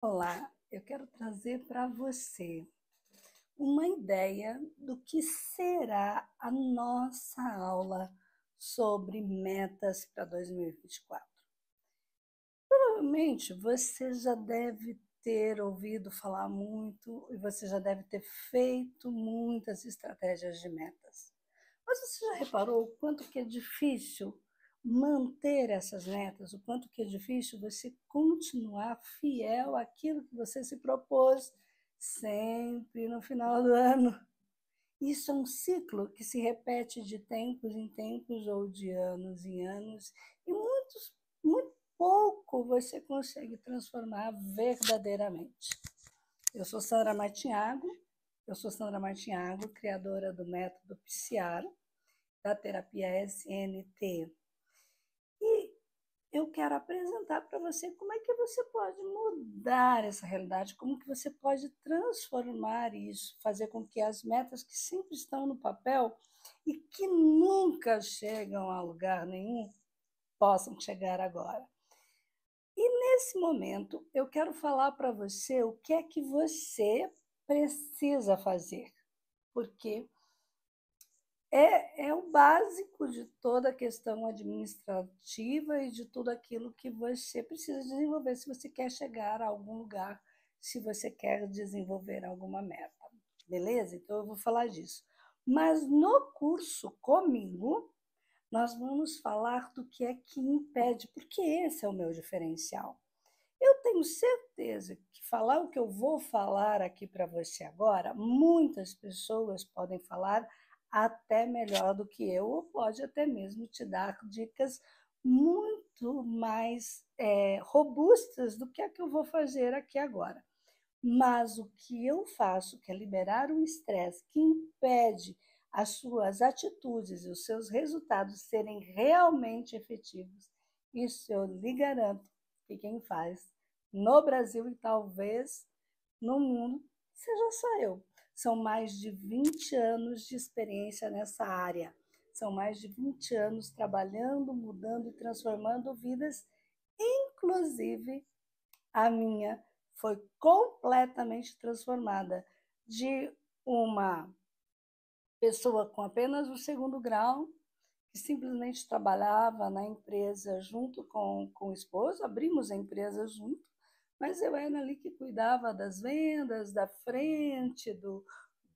Olá, eu quero trazer para você uma ideia do que será a nossa aula sobre metas para 2024. Provavelmente você já deve ter ouvido falar muito e você já deve ter feito muitas estratégias de metas. Mas você já reparou o quanto que é difícil manter essas metas, o quanto que é difícil você continuar fiel àquilo que você se propôs sempre no final do ano? Isso é um ciclo que se repete de tempos em tempos ou de anos em anos, e muito pouco você consegue transformar verdadeiramente. Eu sou Sandra Martinhago, criadora do método PSIAR, da terapia SNT. E eu quero apresentar para você como é que você pode mudar essa realidade, como que você pode transformar isso, fazer com que as metas que sempre estão no papel e que nunca chegam a lugar nenhum possam chegar agora. E nesse momento eu quero falar para você o que é que você precisa fazer, porque é o básico de toda a questão administrativa e de tudo aquilo que você precisa desenvolver se você quer chegar a algum lugar, se você quer desenvolver alguma meta, beleza? Então eu vou falar disso. Mas no curso comigo, nós vamos falar do que é que impede, porque esse é o meu diferencial. Eu tenho certeza que falar o que eu vou falar aqui para você agora, muitas pessoas podem falar até melhor do que eu, ou pode até mesmo te dar dicas muito mais robustas do que a que eu vou fazer aqui agora. Mas o que eu faço, que é liberar o estresse que impede as suas atitudes e os seus resultados serem realmente efetivos, isso eu lhe garanto que quem faz no Brasil e talvez no mundo seja só eu. São mais de 20 anos de experiência nessa área. São mais de 20 anos trabalhando, mudando e transformando vidas, inclusive a minha foi completamente transformada de uma pessoa com apenas o segundo grau, que simplesmente trabalhava na empresa junto com o esposo, abrimos a empresa junto, mas eu era ali que cuidava das vendas, da frente,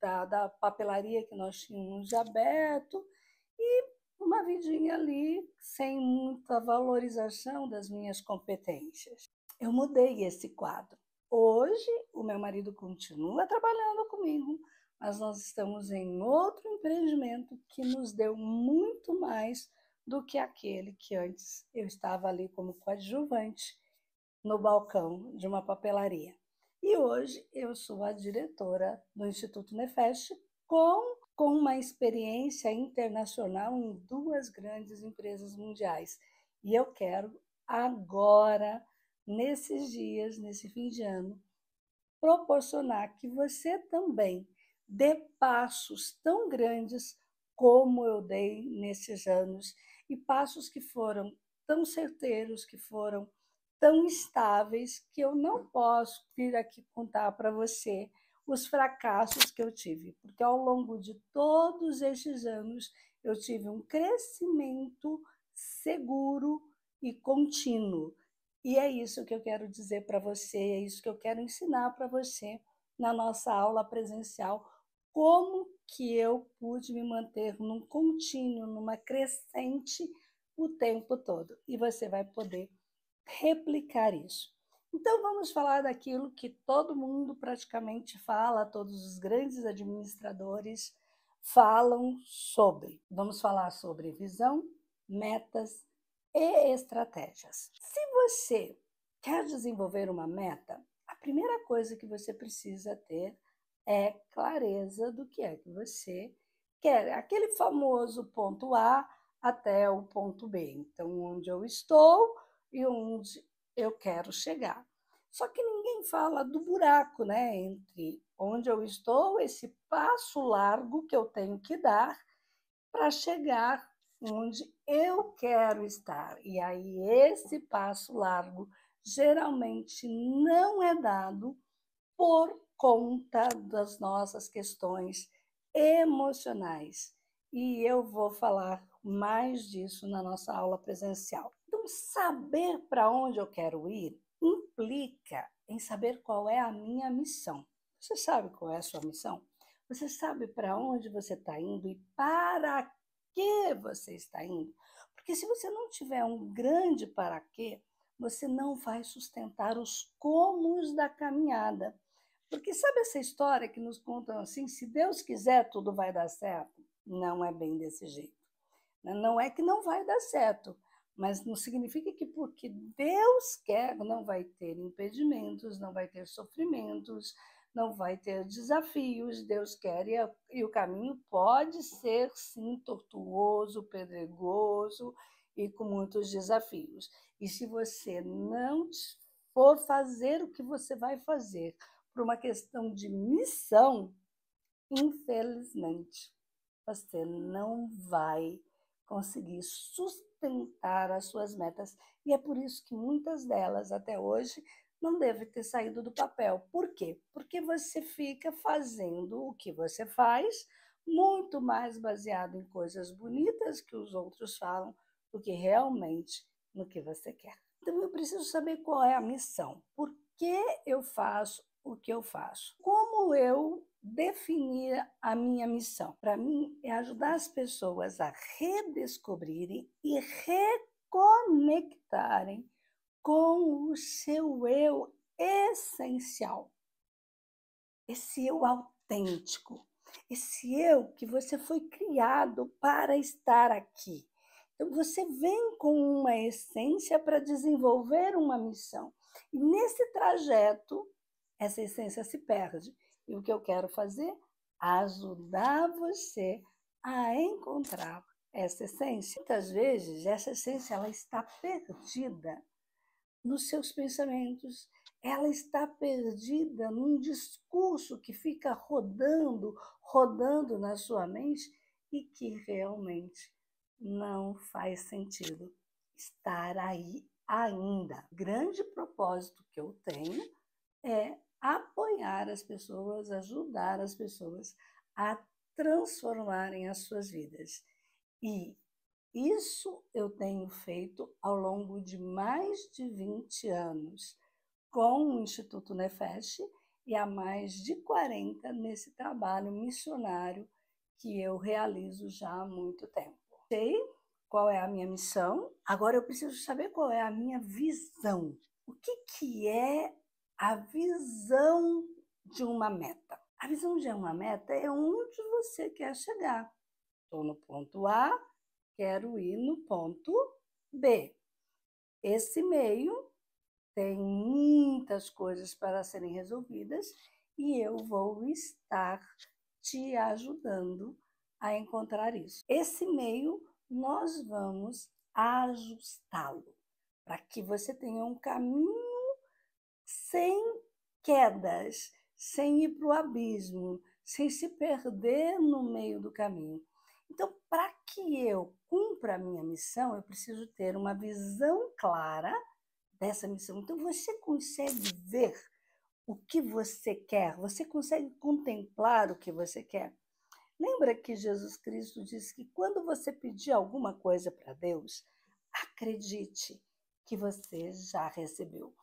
da papelaria que nós tínhamos de aberto, e uma vidinha ali sem muita valorização das minhas competências. Eu mudei esse quadro. Hoje, o meu marido continua trabalhando comigo, mas nós estamos em outro empreendimento que nos deu muito mais do que aquele que antes eu estava ali como coadjuvante no balcão de uma papelaria. E hoje eu sou a diretora do Instituto Nefest com uma experiência internacional em duas grandes empresas mundiais. E eu quero agora, nesses dias, nesse fim de ano, proporcionar que você também dê passos tão grandes como eu dei nesses anos, e passos que foram tão certeiros, que foram tão estáveis, que eu não posso vir aqui contar para você os fracassos que eu tive, porque ao longo de todos esses anos eu tive um crescimento seguro e contínuo. E é isso que eu quero dizer para você, é isso que eu quero ensinar para você na nossa aula presencial, como que eu pude me manter num contínuo, numa crescente o tempo todo. E você vai poder replicar isso. Então vamos falar daquilo que todo mundo praticamente fala, todos os grandes administradores falam sobre. Vamos falar sobre visão, metas e estratégias. Se você quer desenvolver uma meta, a primeira coisa que você precisa ter é clareza do que é que você quer. Aquele famoso ponto A até o ponto B. Então, onde eu estou e onde eu quero chegar. Só que ninguém fala do buraco, né? Entre onde eu estou, esse passo largo que eu tenho que dar para chegar onde eu quero estar. E aí esse passo largo geralmente não é dado por conta das nossas questões emocionais. E eu vou falar mais disso na nossa aula presencial. Então, saber para onde eu quero ir implica em saber qual é a minha missão. Você sabe qual é a sua missão? Você sabe para onde você está indo e para que você está indo? Porque se você não tiver um grande para quê, você não vai sustentar os comos da caminhada. Porque sabe essa história que nos contam assim, se Deus quiser, tudo vai dar certo? Não é bem desse jeito. Não é que não vai dar certo, mas não significa que porque Deus quer, não vai ter impedimentos, não vai ter sofrimentos, não vai ter desafios. Deus quer e o caminho pode ser, sim, tortuoso, pedregoso e com muitos desafios. E se você não for fazer o que você vai fazer por uma questão de missão, infelizmente, você não vai conseguir sustentar as suas metas. E é por isso que muitas delas, até hoje, não devem ter saído do papel. Por quê? Porque você fica fazendo o que você faz, muito mais baseado em coisas bonitas que os outros falam do que realmente no que você quer. Então, eu preciso saber qual é a missão. Por que eu faço o que eu faço? Como eu definir a minha missão? Para mim, é ajudar as pessoas a redescobrirem e reconectarem com o seu eu essencial, esse eu autêntico, esse eu que você foi criado para estar aqui. Então, você vem com uma essência para desenvolver uma missão. E nesse trajeto, essa essência se perde. E o que eu quero fazer? Ajudar você a encontrar essa essência. Muitas vezes, essa essência ela está perdida nos seus pensamentos, ela está perdida num discurso que fica rodando, rodando na sua mente e que realmente não faz sentido estar aí ainda. O grande propósito que eu tenho é apoiar as pessoas, ajudar as pessoas a transformarem as suas vidas. E isso eu tenho feito ao longo de mais de 20 anos com o Instituto Nefesh e há mais de 40 nesse trabalho missionário que eu realizo já há muito tempo. Sei qual é a minha missão, agora eu preciso saber qual é a minha visão. O que é a visão de uma meta? A visão de uma meta é onde você quer chegar. Estou no ponto A, quero ir no ponto B. Esse meio tem muitas coisas para serem resolvidas e eu vou estar te ajudando a encontrar isso. Esse meio nós vamos ajustá-lo para que você tenha um caminho sem quedas, sem ir para o abismo, sem se perder no meio do caminho. Então, para que eu cumpra a minha missão, eu preciso ter uma visão clara dessa missão. Então, você consegue ver o que você quer? Você consegue contemplar o que você quer? Lembra que Jesus Cristo disse que quando você pedir alguma coisa para Deus, acredite que você já recebeu.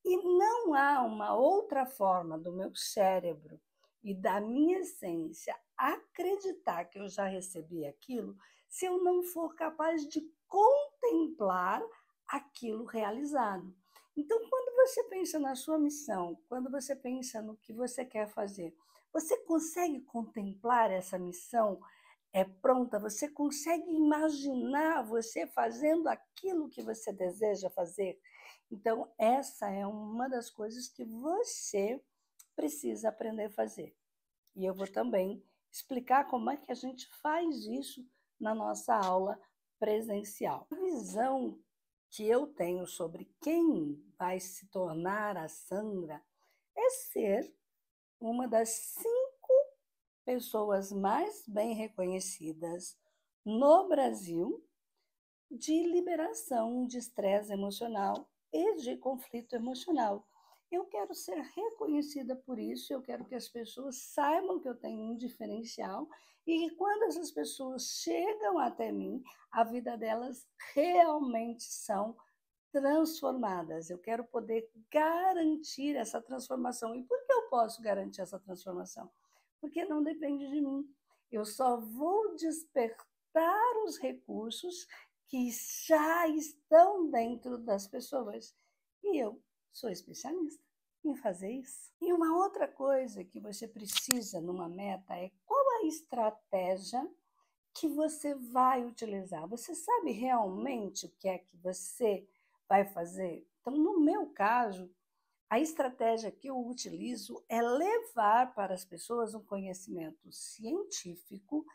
E não há uma outra forma do meu cérebro e da minha essência acreditar que eu já recebi aquilo se eu não for capaz de contemplar aquilo realizado. Então, quando você pensa na sua missão, quando você pensa no que você quer fazer, você consegue contemplar essa missão pronta? Você consegue imaginar você fazendo aquilo que você deseja fazer? Então, essa é uma das coisas que você precisa aprender a fazer. E eu vou também explicar como é que a gente faz isso na nossa aula presencial. A visão que eu tenho sobre quem vai se tornar a Sandra é ser uma das 5 pessoas mais bem reconhecidas no Brasil de liberação de estresse emocional e de conflito emocional. Eu quero ser reconhecida por isso, eu quero que as pessoas saibam que eu tenho um diferencial e que quando essas pessoas chegam até mim, a vida delas realmente são transformadas. Eu quero poder garantir essa transformação. E por que eu posso garantir essa transformação? Porque não depende de mim. Eu só vou despertar os recursos que já estão dentro das pessoas. E eu sou especialista em fazer isso. E uma outra coisa que você precisa numa meta é qual a estratégia que você vai utilizar. Você sabe realmente o que é que você vai fazer? Então, no meu caso, a estratégia que eu utilizo é levar para as pessoas um conhecimento científico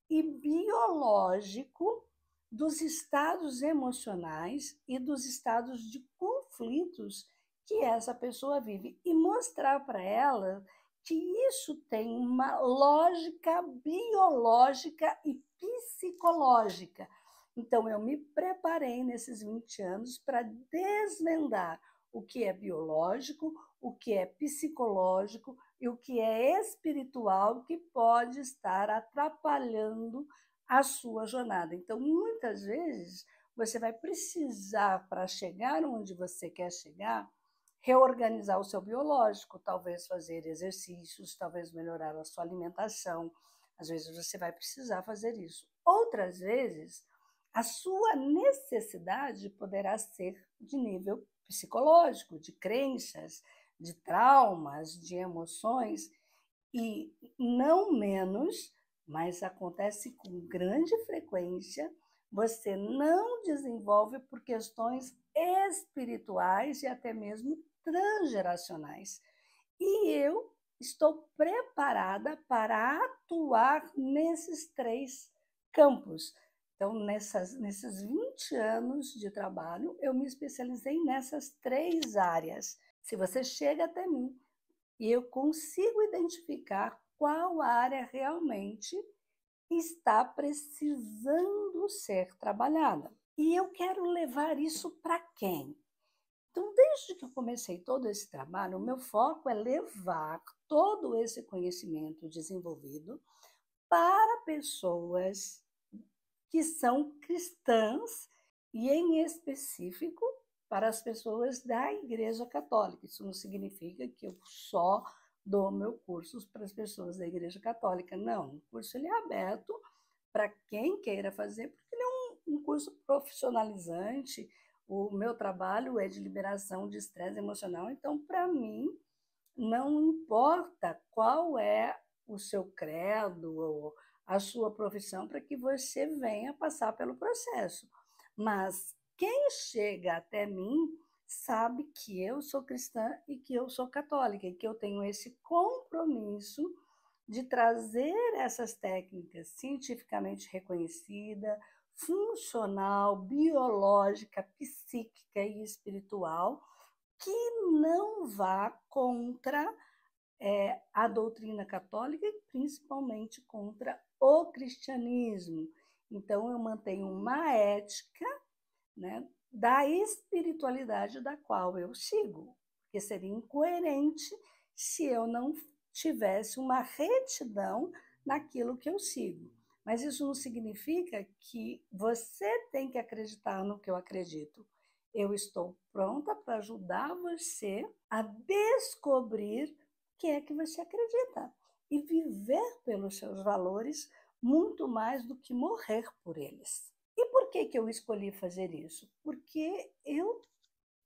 e biológico dos estados emocionais e dos estados de conflitos que essa pessoa vive e mostrar para ela que isso tem uma lógica biológica e psicológica. Então, eu me preparei nesses 20 anos para desvendar o que é biológico, o que é psicológico e o que é espiritual que pode estar atrapalhando a sua jornada. Então, muitas vezes, você vai precisar, para chegar onde você quer chegar, reorganizar o seu biológico, talvez fazer exercícios, talvez melhorar a sua alimentação. Às vezes você vai precisar fazer isso. Outras vezes, a sua necessidade poderá ser de nível psicológico, de crenças, de traumas, de emoções, e não menos, mas acontece com grande frequência, você não desenvolve por questões espirituais e até mesmo transgeracionais. E eu estou preparada para atuar nesses três campos. Então, nesses 20 anos de trabalho, eu me especializei nessas três áreas. Se você chega até mim e eu consigo identificar qual área realmente está precisando ser trabalhada. E eu quero levar isso para quem? Então, desde que eu comecei todo esse trabalho, o meu foco é levar todo esse conhecimento desenvolvido para pessoas que são cristãs e, em específico, para as pessoas da Igreja Católica. Isso não significa que eu só dou meu curso para as pessoas da Igreja Católica. Não, o curso ele é aberto para quem queira fazer, porque ele é um curso profissionalizante. O meu trabalho é de liberação de estresse emocional, então, para mim, não importa qual é o seu credo ou a sua profissão para que você venha passar pelo processo. Mas quem chega até mim sabe que eu sou cristã e que eu sou católica e que eu tenho esse compromisso de trazer essas técnicas cientificamente reconhecidas, funcional, biológica, psíquica e espiritual, que não vá contra a doutrina católica e principalmente contra o cristianismo. Então, eu mantenho uma ética, né, da espiritualidade da qual eu sigo, porque seria incoerente se eu não tivesse uma retidão naquilo que eu sigo. Mas isso não significa que você tem que acreditar no que eu acredito. Eu estou pronta para ajudar você a descobrir o que é que você acredita e viver pelos seus valores muito mais do que morrer por eles. E por que eu escolhi fazer isso? Porque eu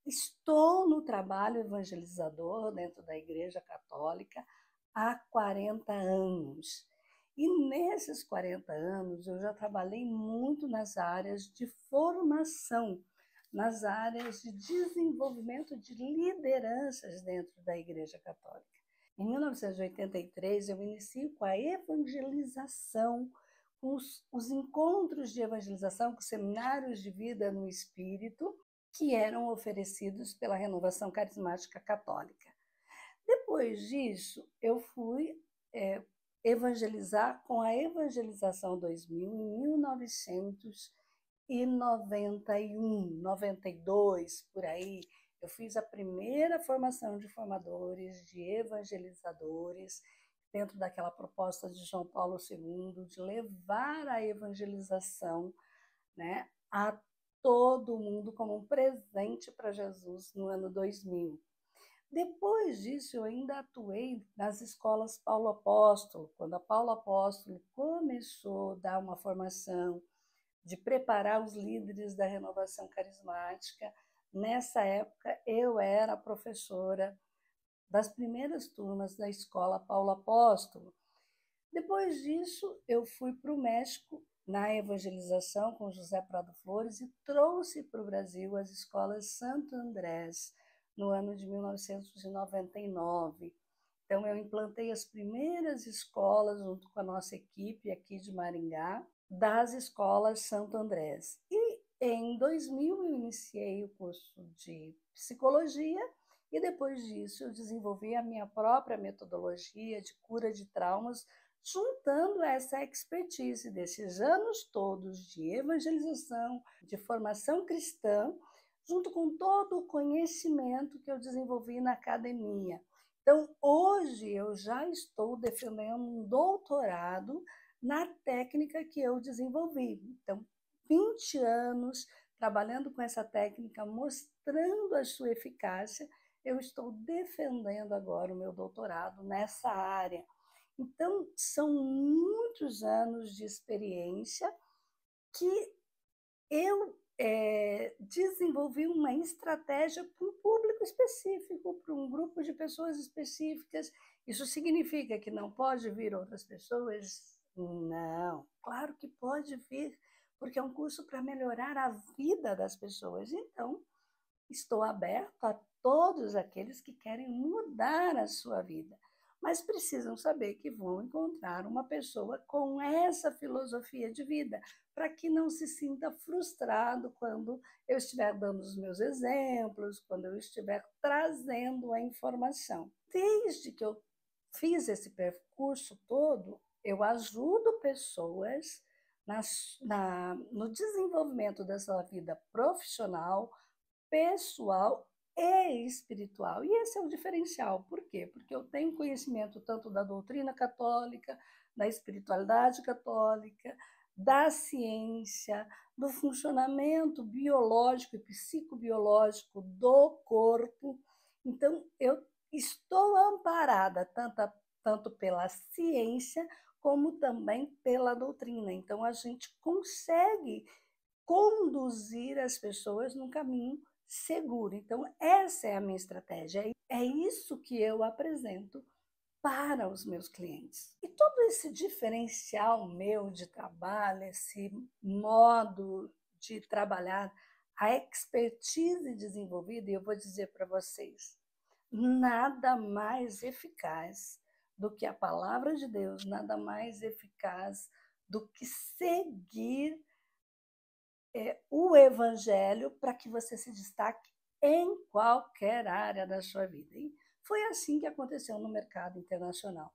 estou no trabalho evangelizador dentro da Igreja Católica há 40 anos. E nesses 40 anos eu já trabalhei muito nas áreas de formação, nas áreas de desenvolvimento de lideranças dentro da Igreja Católica. Em 1983 eu inicio com a evangelização, com os encontros de evangelização, com seminários de vida no Espírito, que eram oferecidos pela Renovação Carismática Católica. Depois disso, eu fui evangelizar com a Evangelização 2000 em 1991, 92, por aí. Eu fiz a primeira formação de formadores, de evangelizadores, dentro daquela proposta de João Paulo II, de levar a evangelização, né, a todo mundo como um presente para Jesus no ano 2000. Depois disso, eu ainda atuei nas escolas Paulo Apóstolo. Quando a Paulo Apóstolo começou a dar uma formação de preparar os líderes da renovação carismática, nessa época eu era professora das primeiras turmas da escola Paulo Apóstolo. Depois disso, eu fui para o México na evangelização com José Prado Flores e trouxe para o Brasil as escolas Santo Andrés, no ano de 1999. Então, eu implantei as primeiras escolas, junto com a nossa equipe aqui de Maringá, das escolas Santo Andrés. E em 2000 eu iniciei o curso de psicologia e depois disso eu desenvolvi a minha própria metodologia de cura de traumas, juntando essa expertise desses anos todos de evangelização, de formação cristã, junto com todo o conhecimento que eu desenvolvi na academia. Então, hoje eu já estou defendendo um doutorado na técnica que eu desenvolvi. Então, 20 anos trabalhando com essa técnica, mostrando a sua eficácia, eu estou defendendo agora o meu doutorado nessa área. Então, são muitos anos de experiência que eu desenvolvi uma estratégia para um público específico, para um grupo de pessoas específicas. Isso significa que não pode vir outras pessoas? Não, claro que pode vir, porque é um curso para melhorar a vida das pessoas. Então, estou aberto a todos aqueles que querem mudar a sua vida, mas precisam saber que vão encontrar uma pessoa com essa filosofia de vida, para que não se sinta frustrado quando eu estiver dando os meus exemplos, quando eu estiver trazendo a informação. Desde que eu fiz esse percurso todo, eu ajudo pessoas no desenvolvimento da sua vida profissional, pessoal e espiritual. E esse é o diferencial. Por quê? Porque eu tenho conhecimento tanto da doutrina católica, da espiritualidade católica, da ciência, do funcionamento biológico e psicobiológico do corpo. Então, eu estou amparada tanto pela ciência como também pela doutrina. Então, a gente consegue conduzir as pessoas num caminho seguro. Então, essa é a minha estratégia. É isso que eu apresento para os meus clientes. E todo esse diferencial meu de trabalho, esse modo de trabalhar, a expertise desenvolvida, e eu vou dizer para vocês, nada mais eficaz do que a palavra de Deus, nada mais eficaz do que seguir o evangelho para que você se destaque em qualquer área da sua vida. E foi assim que aconteceu no mercado internacional.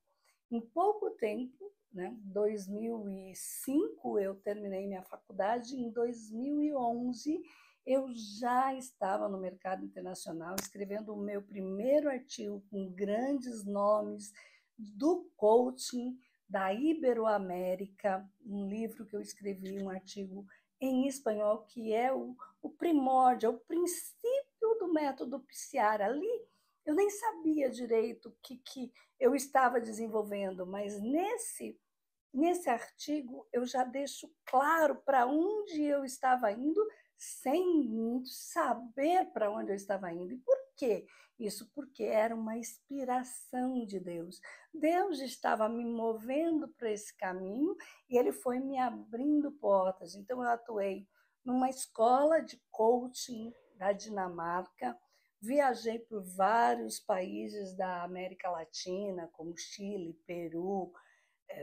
Em pouco tempo, né, 2005 eu terminei minha faculdade, em 2011 eu já estava no mercado internacional escrevendo o meu primeiro artigo com grandes nomes do coaching da Iberoamérica, um livro que eu escrevi, um artigo em espanhol, que é o primórdio, é o princípio do método PSIAR. Ali eu nem sabia direito o que eu estava desenvolvendo, mas nesse artigo eu já deixo claro para onde eu estava indo, sem saber para onde eu estava indo. E por quê? Isso porque era uma inspiração de Deus. Deus estava me movendo para esse caminho e Ele foi me abrindo portas. Então, eu atuei numa escola de coaching da Dinamarca, viajei por vários países da América Latina, como Chile, Peru,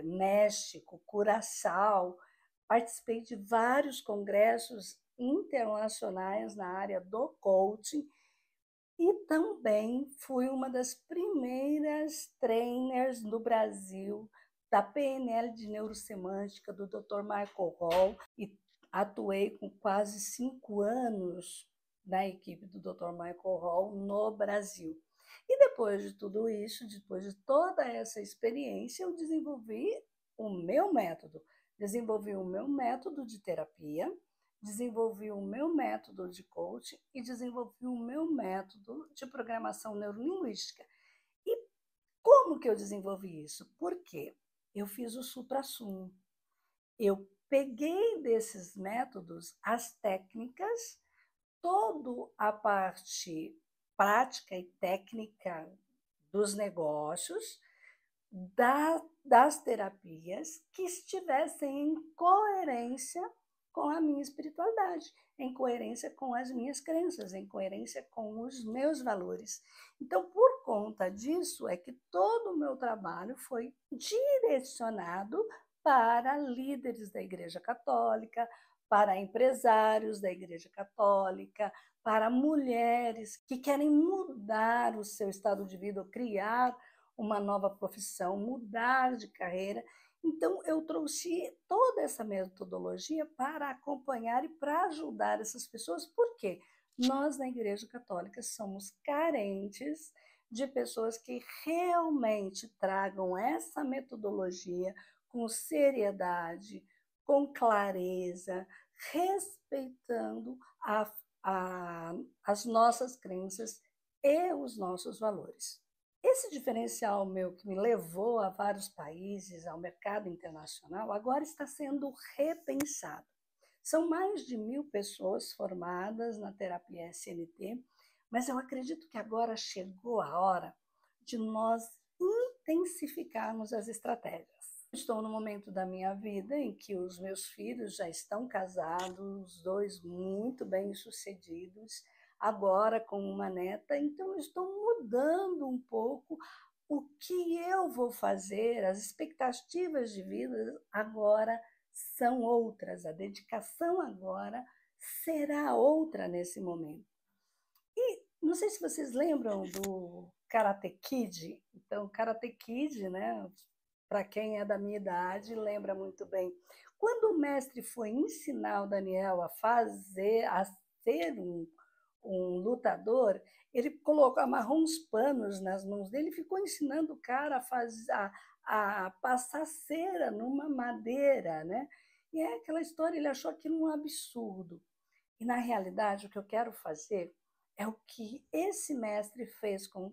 México, Curaçao. Participei de vários congressos internacionais na área do coaching e também fui uma das primeiras trainers no Brasil da PNL de Neurosemântica do Dr. Michael Hall e atuei com quase 5 anos na equipe do Dr. Michael Hall no Brasil. E depois de tudo isso, depois de toda essa experiência, eu desenvolvi o meu método de terapia, desenvolvi o meu método de coaching e desenvolvi o meu método de programação neurolinguística. E como que eu desenvolvi isso? Por quê? Eu fiz o suprassumo. Eu peguei desses métodos as técnicas, toda a parte prática e técnica dos negócios, das terapias que estivessem em coerência com a minha espiritualidade, em coerência com as minhas crenças, em coerência com os meus valores. Então, por conta disso, é que todo o meu trabalho foi direcionado para líderes da Igreja Católica, para empresários da Igreja Católica, para mulheres que querem mudar o seu estado de vida, ou criar uma nova profissão, mudar de carreira. Então, eu trouxe toda essa metodologia para acompanhar e para ajudar essas pessoas, porque nós, na Igreja Católica, somos carentes de pessoas que realmente tragam essa metodologia com seriedade, com clareza, respeitando as nossas crenças e os nossos valores. Esse diferencial meu que me levou a vários países, ao mercado internacional, agora está sendo repensado. São mais de 1.000 pessoas formadas na terapia SNT, mas eu acredito que agora chegou a hora de nós intensificarmos as estratégias. Estou no momento da minha vida em que os meus filhos já estão casados, os dois muito bem-sucedidos, agora com uma neta, então eu estou mudando um pouco o que eu vou fazer, as expectativas de vida agora são outras, a dedicação agora será outra nesse momento. E não sei se vocês lembram do Karate Kid. Então, Karate Kid, né? Para quem é da minha idade, lembra muito bem. Quando o mestre foi ensinar o Daniel a ser um lutador, ele amarrou uns panos nas mãos dele e ficou ensinando o cara a passar cera numa madeira, né? E é aquela história, ele achou aquilo um absurdo. E, na realidade, o que eu quero fazer é o que esse mestre fez com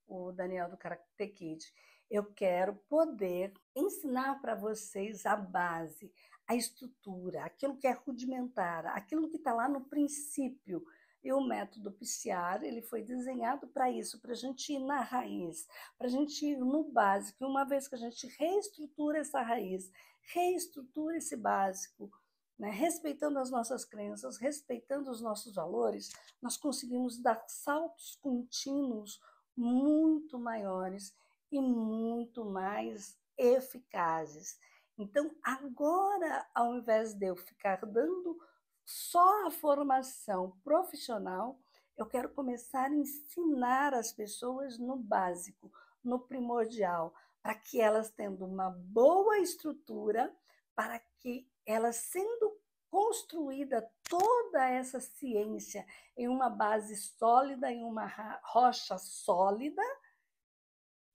o Daniel do Karate Kid. Eu quero poder ensinar para vocês a base, a estrutura, aquilo que é rudimentar, aquilo que está lá no princípio. E o método PCR, ele foi desenhado para isso, para a gente ir na raiz, para a gente ir no básico. E uma vez que a gente reestrutura essa raiz, reestrutura esse básico, né, respeitando as nossas crenças, respeitando os nossos valores, nós conseguimos dar saltos contínuos muito maiores e muito mais eficazes. Então, agora, ao invés de eu ficar dando só a formação profissional, eu quero começar a ensinar as pessoas no básico, no primordial, para que elas tendo uma boa estrutura, para que elas sendo construída toda essa ciência em uma base sólida, em uma rocha sólida,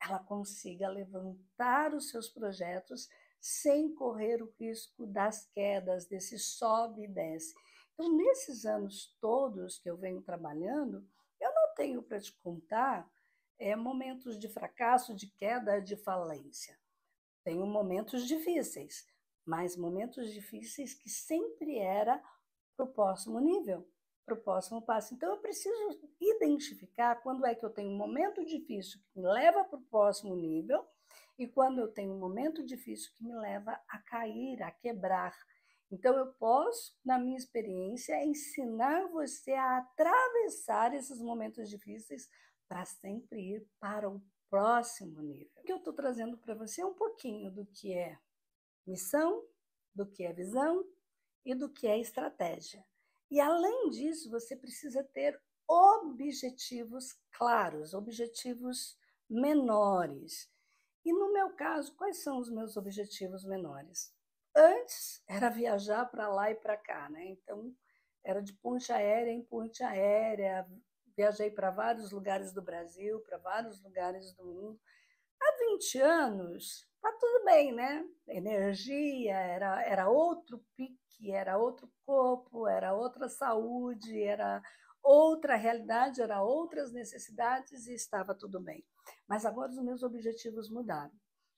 ela consiga levantar os seus projetos sem correr o risco das quedas, desse sobe e desce. Então, nesses anos todos que eu venho trabalhando, eu não tenho para te contar momentos de fracasso, de queda, de falência. Tenho momentos difíceis, mas momentos difíceis que sempre era para o próximo nível, para o próximo passo. Então, eu preciso identificar quando é que eu tenho um momento difícil que me leva para o próximo nível e quando eu tenho um momento difícil que me leva a cair, a quebrar. Então, eu posso, na minha experiência, ensinar você a atravessar esses momentos difíceis para sempre ir para o próximo nível. O que eu estou trazendo para você é um pouquinho do que é missão, do que é visão e do que é estratégia. E, além disso, você precisa ter objetivos claros, objetivos menores. E, no meu caso, quais são os meus objetivos menores? Antes, era viajar para lá e para cá, né? Então, era de ponte aérea em ponte aérea, viajei para vários lugares do Brasil, para vários lugares do mundo. Há 20 anos, tá tudo bem, né? Energia, era outro pique, era outro corpo, era outra saúde, era outra realidade, era outras necessidades e estava tudo bem. Mas agora os meus objetivos mudaram.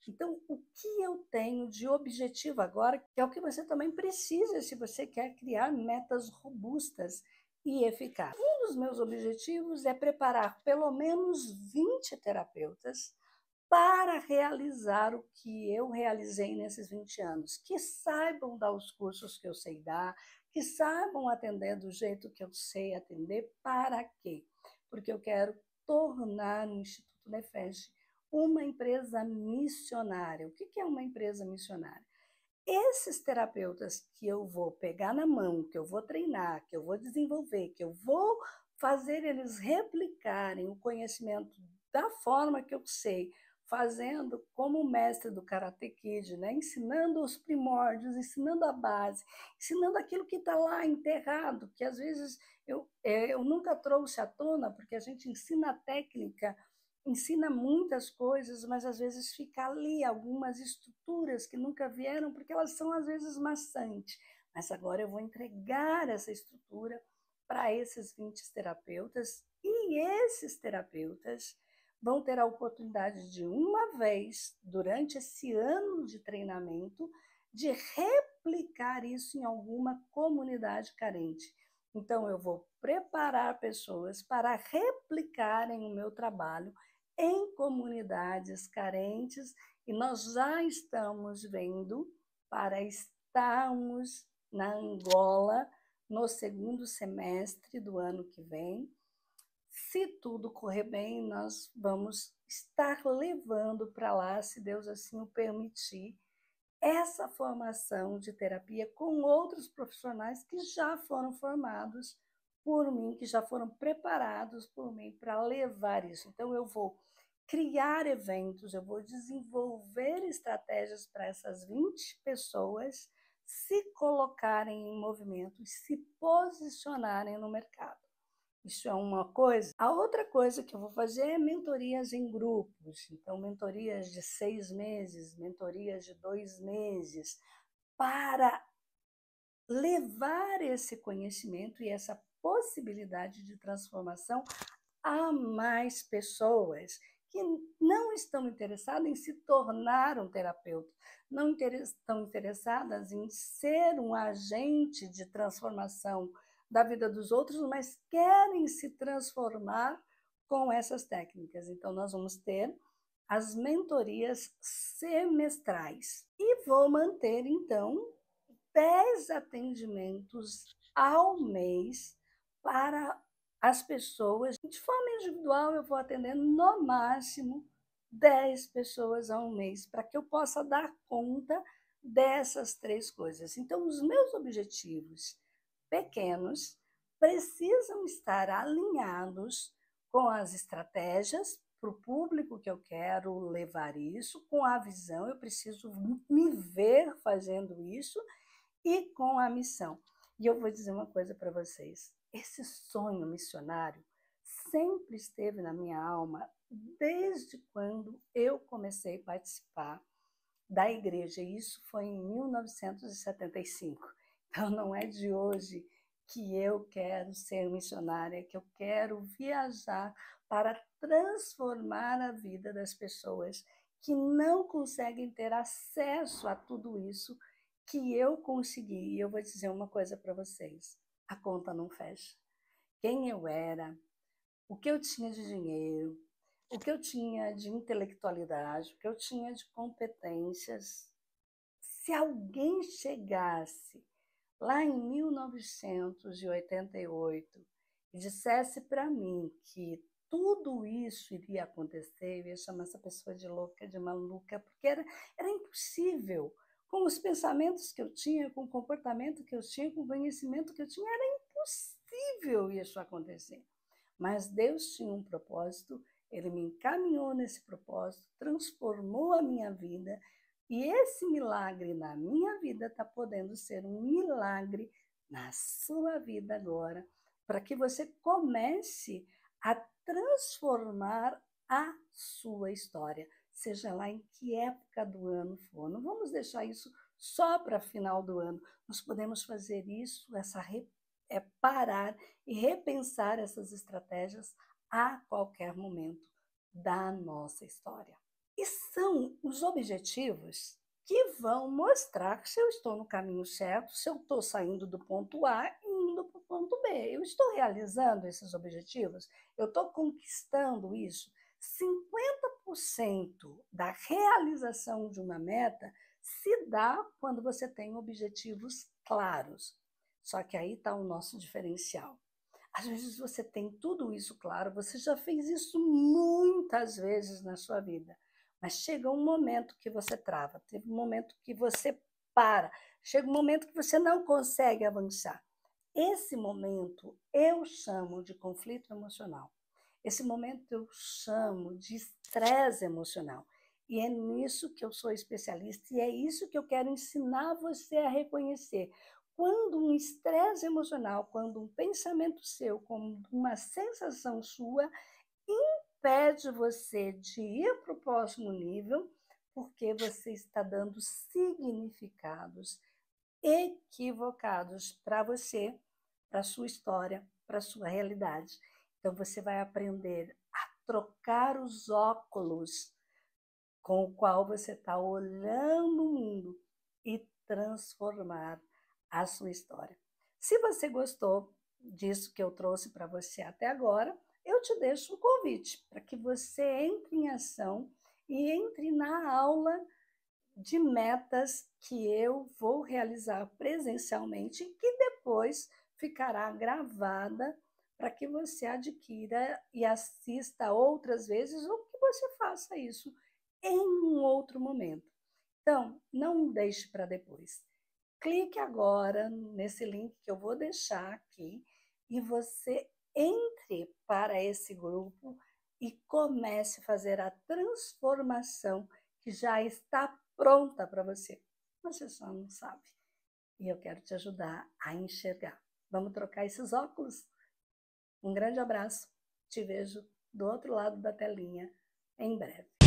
Então, o que eu tenho de objetivo agora, que é o que você também precisa se você quer criar metas robustas e eficazes. Um dos meus objetivos é preparar pelo menos 20 terapeutas para realizar o que eu realizei nesses 20 anos, que saibam dar os cursos que eu sei dar, que saibam atender do jeito que eu sei atender. Para quê? Porque eu quero tornar o Instituto Nefesh uma empresa missionária. O que é uma empresa missionária? Esses terapeutas que eu vou pegar na mão, que eu vou treinar, que eu vou desenvolver, que eu vou fazer eles replicarem o conhecimento da forma que eu sei, fazendo como o mestre do Karate Kid, né? Ensinando os primórdios, ensinando a base, ensinando aquilo que está lá enterrado, que às vezes eu nunca trouxe à tona, porque a gente ensina a técnica, ensina muitas coisas, mas às vezes fica ali algumas estruturas que nunca vieram, porque elas são às vezes maçantes. Mas agora eu vou entregar essa estrutura para esses 20 terapeutas, e esses terapeutas vão ter a oportunidade de, uma vez, durante esse ano de treinamento, de replicar isso em alguma comunidade carente. Então, eu vou preparar pessoas para replicarem o meu trabalho em comunidades carentes, e nós já estamos vendo para estarmos na Angola no segundo semestre do ano que vem. Se tudo correr bem, nós vamos estar levando para lá, se Deus assim o permitir, essa formação de terapia com outros profissionais que já foram formados por mim, que já foram preparados por mim para levar isso. Então, eu vou criar eventos, eu vou desenvolver estratégias para essas 20 pessoas se colocarem em movimento e se posicionarem no mercado. Isso é uma coisa. A outra coisa que eu vou fazer é mentorias em grupos. Então, mentorias de 6 meses, mentorias de 2 meses, para levar esse conhecimento e essa possibilidade de transformação a mais pessoas que não estão interessadas em se tornar um terapeuta, não estão interessadas em ser um agente de transformação da vida dos outros, mas querem se transformar com essas técnicas. Então, nós vamos ter as mentorias semestrais e vou manter, então, 10 atendimentos ao mês para as pessoas. De forma individual, eu vou atender no máximo 10 pessoas ao mês, para que eu possa dar conta dessas 3 coisas. Então, os meus objetivos pequenos precisam estar alinhados com as estratégias para o público que eu quero levar isso, com a visão, eu preciso me ver fazendo isso, e com a missão. E eu vou dizer uma coisa para vocês: esse sonho missionário sempre esteve na minha alma desde quando eu comecei a participar da igreja. Isso foi em 1975. Então, não é de hoje que eu quero ser missionária, que eu quero viajar para transformar a vida das pessoas que não conseguem ter acesso a tudo isso que eu consegui. E eu vou dizer uma coisa para vocês: a conta não fecha. Quem eu era, o que eu tinha de dinheiro, o que eu tinha de intelectualidade, o que eu tinha de competências, se alguém chegasse lá em 1988 e dissesse para mim que tudo isso iria acontecer, eu ia chamar essa pessoa de louca, de maluca, porque era impossível. Com os pensamentos que eu tinha, com o comportamento que eu tinha, com o conhecimento que eu tinha, era impossível isso acontecer. Mas Deus tinha um propósito, Ele me encaminhou nesse propósito, transformou a minha vida, e esse milagre na minha vida está podendo ser um milagre na sua vida agora, para que você comece a transformar a sua história, seja lá em que época do ano for. Não vamos deixar isso só para final do ano. Nós podemos fazer isso, parar e repensar essas estratégias a qualquer momento da nossa história. E são os objetivos que vão mostrar se eu estou no caminho certo, se eu estou saindo do ponto A e indo para o ponto B. Eu estou realizando esses objetivos? Eu estou conquistando isso? 50% da realização de uma meta se dá quando você tem objetivos claros. Só que aí está o nosso diferencial. Às vezes você tem tudo isso claro, você já fez isso muitas vezes na sua vida, mas chega um momento que você trava, teve um momento que você para, chega um momento que você não consegue avançar. Esse momento eu chamo de conflito emocional. Esse momento eu chamo de estresse emocional. E é nisso que eu sou especialista e é isso que eu quero ensinar você a reconhecer. Quando um estresse emocional, quando um pensamento seu, como uma sensação sua, impede você de ir para o próximo nível, porque você está dando significados equivocados para você, para a sua história, para a sua realidade. Então, você vai aprender a trocar os óculos com o qual você está olhando o mundo e transformar a sua história. Se você gostou disso que eu trouxe para você até agora, eu te deixo um convite para que você entre em ação e entre na aula de metas que eu vou realizar presencialmente e que depois ficará gravada para que você adquira e assista outras vezes ou que você faça isso em um outro momento. Então, não deixe para depois. Clique agora nesse link que eu vou deixar aqui e você entre para esse grupo e comece a fazer a transformação que já está pronta para você. Você só não sabe. E eu quero te ajudar a enxergar. Vamos trocar esses óculos? Um grande abraço. Te vejo do outro lado da telinha em breve.